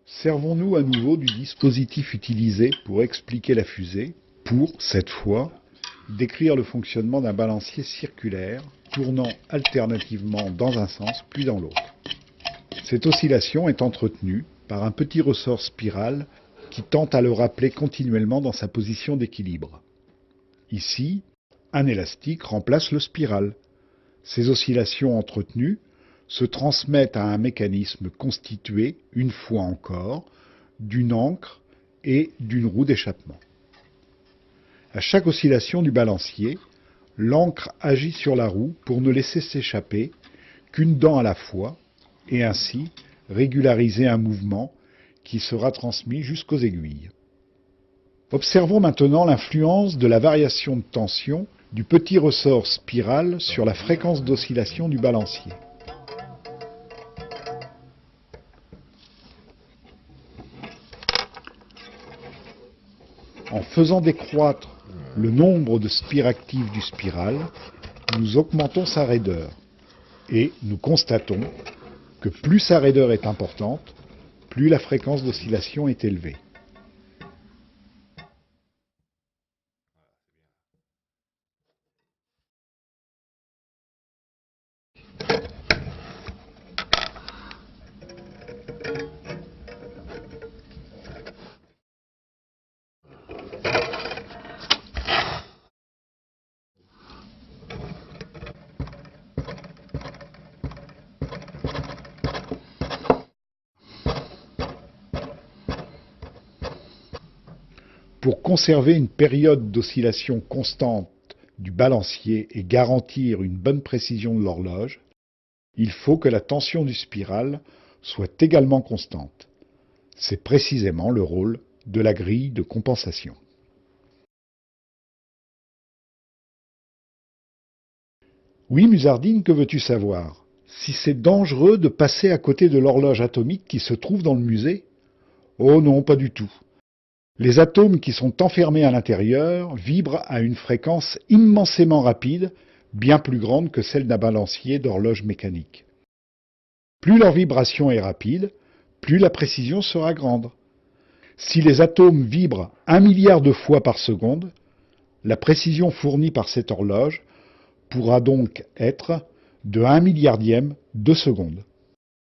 Servons-nous à nouveau du dispositif utilisé pour expliquer la fusée, pour, cette fois, décrire le fonctionnement d'un balancier circulaire tournant alternativement dans un sens puis dans l'autre. Cette oscillation est entretenue par un petit ressort spiral qui tente à le rappeler continuellement dans sa position d'équilibre. Ici, un élastique remplace le spiral. Ces oscillations entretenues se transmettent à un mécanisme constitué, une fois encore, d'une ancre et d'une roue d'échappement. À chaque oscillation du balancier, l'ancre agit sur la roue pour ne laisser s'échapper qu'une dent à la fois et ainsi régulariser un mouvement qui sera transmis jusqu'aux aiguilles. Observons maintenant l'influence de la variation de tension du petit ressort spiral sur la fréquence d'oscillation du balancier. En faisant décroître le nombre de spiractives du spiral, nous augmentons sa raideur et nous constatons que plus sa raideur est importante, plus la fréquence d'oscillation est élevée. Pour conserver une période d'oscillation constante du balancier et garantir une bonne précision de l'horloge, il faut que la tension du spiral soit également constante. C'est précisément le rôle de la grille de compensation. Oui, Musardine, que veux-tu savoir? Si c'est dangereux de passer à côté de l'horloge atomique qui se trouve dans le musée? Oh non, pas du tout. Les atomes qui sont enfermés à l'intérieur vibrent à une fréquence immensément rapide, bien plus grande que celle d'un balancier d'horloge mécanique. Plus leur vibration est rapide, plus la précision sera grande. Si les atomes vibrent 1 milliard de fois par seconde, la précision fournie par cette horloge pourra donc être de 1 milliardième de seconde.